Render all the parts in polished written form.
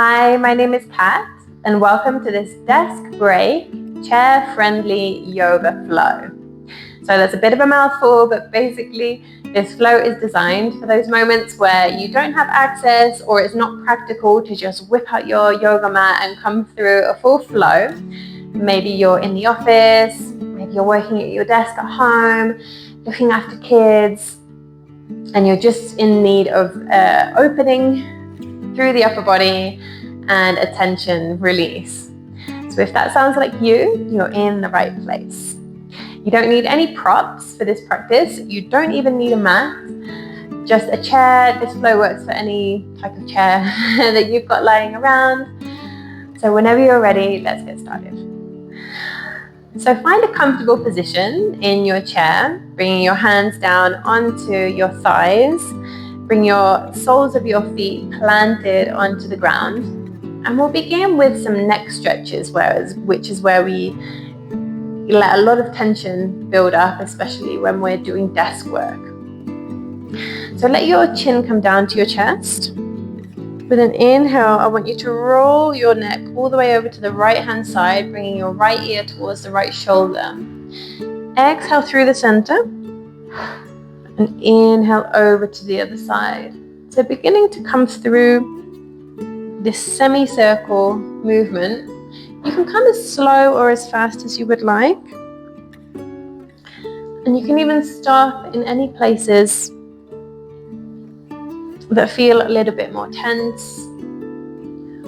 Hi, my name is Pat, and welcome to this desk break, chair-friendly yoga flow. So that's a bit of a mouthful, but basically this flow is designed for those moments where you don't have access or it's not practical to just whip out your yoga mat and come through a full flow. Maybe you're in the office, maybe you're working at your desk at home, looking after kids, and you're just in need of opening through the upper body and a tension release. So if that sounds like you, you're in the right place. You don't need any props for this practice. You don't even need a mat, just a chair. This flow works for any type of chair that you've got lying around. So whenever you're ready, let's get started. So find a comfortable position in your chair, bringing your hands down onto your thighs. Bring your soles of your feet planted onto the ground. And we'll begin with some neck stretches, which is where we let a lot of tension build up, especially when we're doing desk work. So let your chin come down to your chest. With an inhale, I want you to roll your neck all the way over to the right-hand side, bringing your right ear towards the right shoulder. Exhale through the center. And inhale over to the other side. So beginning to come through this semicircle movement. You can come as slow or as fast as you would like. And you can even stop in any places that feel a little bit more tense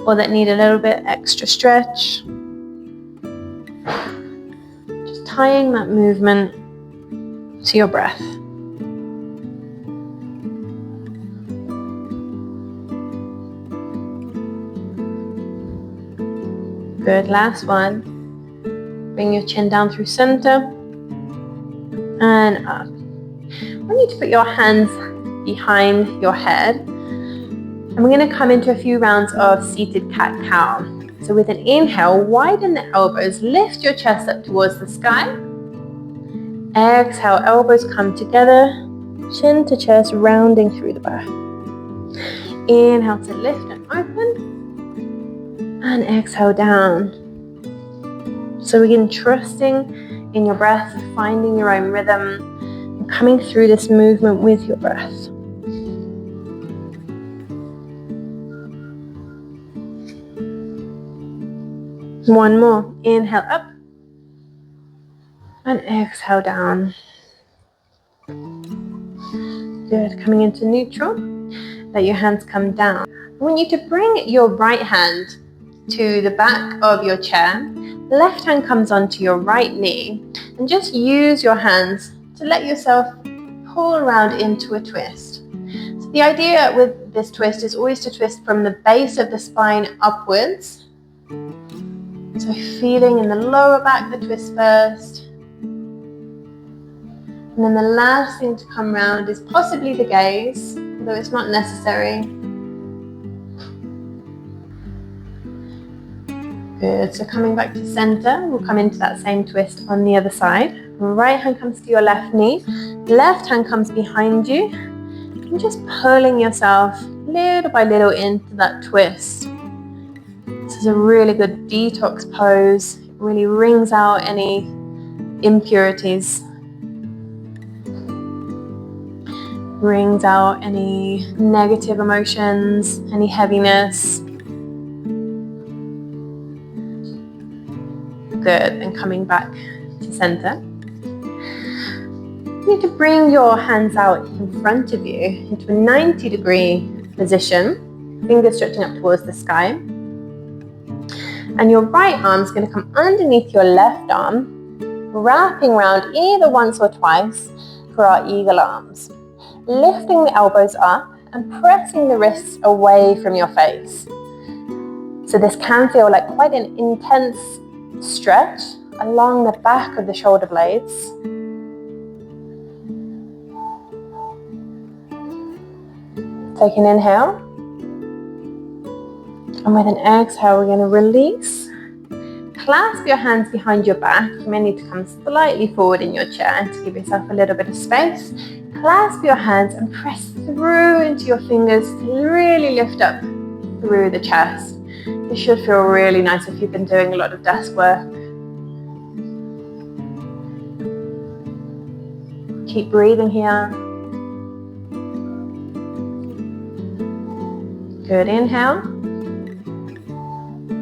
or that need a little bit extra stretch. Just tying that movement to your breath. Good, last one. Bring your chin down through center and up. I want you to put your hands behind your head. And we're going to come into a few rounds of seated cat-cow. So with an inhale, widen the elbows, lift your chest up towards the sky. Exhale, elbows come together, chin to chest, rounding through the back. Inhale to lift and open. And exhale down. So begin trusting in your breath, finding your own rhythm, and coming through this movement with your breath. One more. Inhale up. And exhale down. Good. Coming into neutral. Let your hands come down. I want you to bring your right hand to the back of your chair. Left hand comes onto your right knee, and just use your hands to let yourself pull around into a twist. So the idea with this twist is always to twist from the base of the spine upwards. So feeling in the lower back the twist first. And then the last thing to come round is possibly the gaze, although it's not necessary. Good, so coming back to center, we'll come into that same twist on the other side. Right hand comes to your left knee, left hand comes behind you, and just pulling yourself little by little into that twist. This is a really good detox pose. It really wrings out any impurities, wrings out any negative emotions, any heaviness. Good, and coming back to center. You need to bring your hands out in front of you into a 90-degree position, fingers stretching up towards the sky. And your right arm is going to come underneath your left arm, wrapping around either once or twice for our eagle arms. Lifting the elbows up and pressing the wrists away from your face. So this can feel like quite an intense stretch along the back of the shoulder blades. Take an inhale. And with an exhale, we're going to release. Clasp your hands behind your back. You may need to come slightly forward in your chair to give yourself a little bit of space. Clasp your hands and press through into your fingers to really lift up through the chest. This should feel really nice if you've been doing a lot of desk work. Keep breathing here. Good, inhale.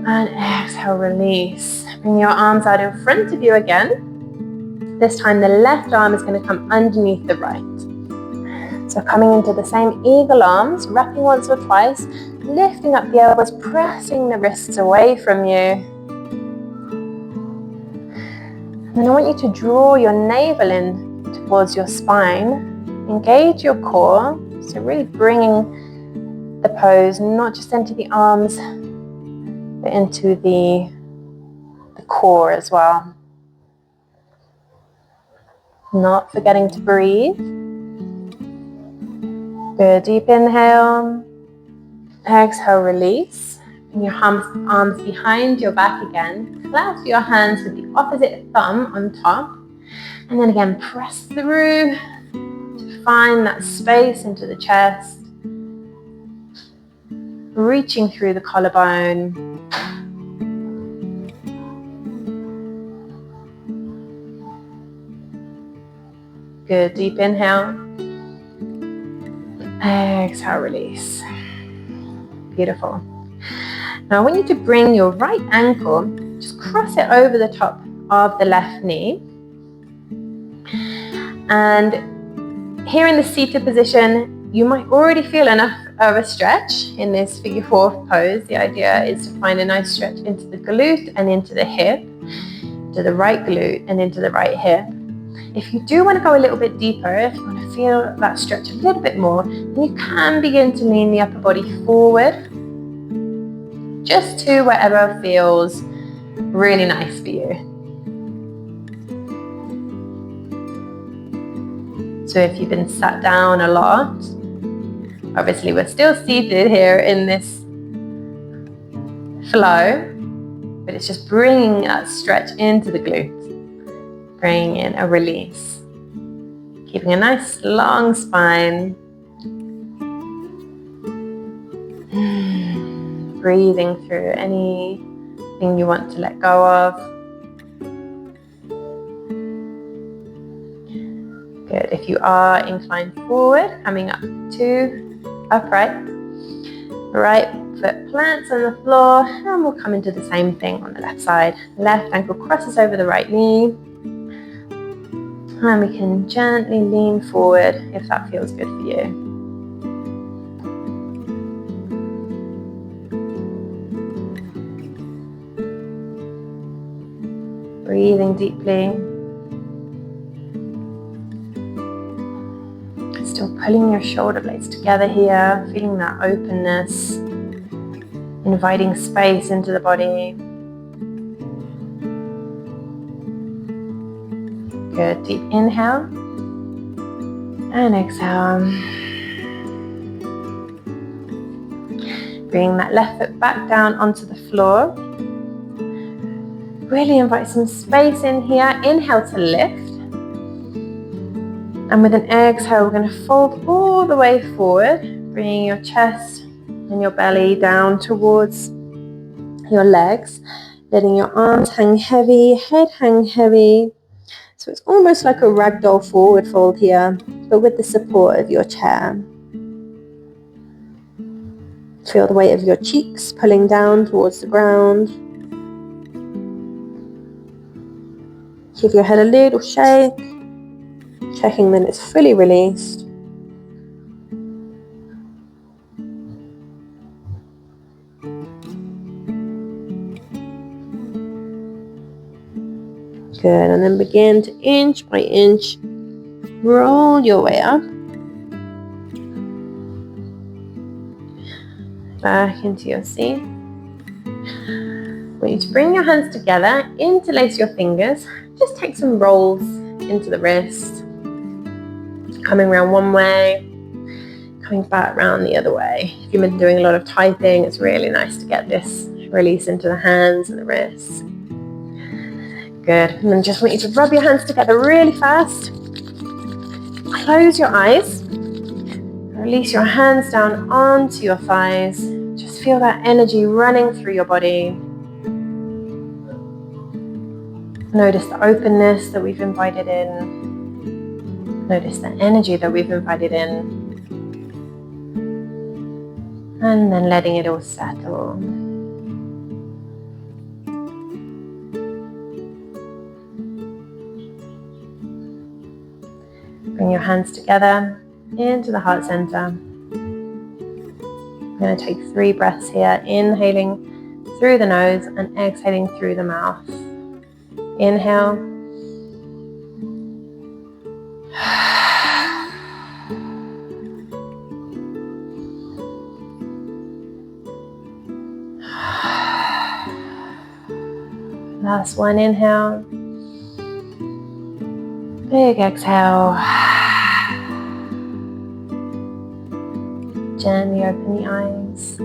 And exhale, release. Bring your arms out in front of you again. This time the left arm is going to come underneath the right. So coming into the same eagle arms, wrapping once or twice, lifting up the elbows, pressing the wrists away from you. And then I want you to draw your navel in towards your spine. Engage your core. So really bringing the pose not just into the arms, but into the core as well. Not forgetting to breathe. Good, deep inhale. Exhale, release. Bring your arms behind your back again. Clasp your hands with the opposite thumb on top. And then again, press through to find that space into the chest. Reaching through the collarbone. Good, deep inhale. Exhale, release. Beautiful. Now I want you to bring your right ankle, just cross it over the top of the left knee. And here in the seated position, you might already feel enough of a stretch in this figure 4 pose. The idea is to find a nice stretch into the glute and into the hip, to the right glute and into the right hip. If you do want to go a little bit deeper, if you want to feel that stretch a little bit more, then you can begin to lean the upper body forward, just to whatever feels really nice for you. So if you've been sat down a lot, obviously we're still seated here in this flow, but it's just bringing that stretch into the glutes, bringing in a release, keeping a nice long spine, breathing through anything you want to let go of. Good. If you are inclined forward, coming up to upright, right foot plants on the floor, and we'll come into the same thing on the left side. Left ankle crosses over the right knee, and we can gently lean forward if that feels good for you. Breathing deeply. Still pulling your shoulder blades together here, feeling that openness, inviting space into the body. Good, deep inhale and exhale. Bring that left foot back down onto the floor. Really invite some space in here. Inhale to lift. And with an exhale, we're going to fold all the way forward, bringing your chest and your belly down towards your legs, letting your arms hang heavy, head hang heavy. So it's almost like a ragdoll forward fold here, but with the support of your chair. Feel the weight of your cheeks pulling down towards the ground. Give your head a little shake. Checking that it's fully released. Good, and then begin to inch by inch roll your way up. Back into your seat. I want you to bring your hands together, interlace your fingers, just take some rolls into the wrist. Coming around one way, coming back around the other way. If you've been doing a lot of typing, it's really nice to get this release into the hands and the wrists. Good. And then just want you to rub your hands together really fast. Close your eyes. Release your hands down onto your thighs. Just just feel that energy running through your body. Notice the openness that we've invited in. Notice the energy that we've invited in. And then letting it all settle. Bring your hands together into the heart center. I'm going to take 3 breaths here, inhaling through the nose and exhaling through the mouth. Inhale. Last one, inhale. Big exhale. Gently open the eyes.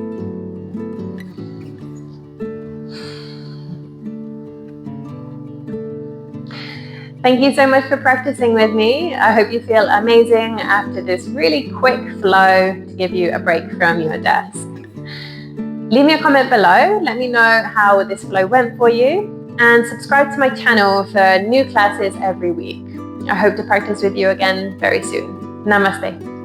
Thank you so much for practicing with me. I hope you feel amazing after this really quick flow to give you a break from your desk. Leave me a comment below. Let me know how this flow went for you. And subscribe to my channel for new classes every week. I hope to practice with you again very soon. Namaste.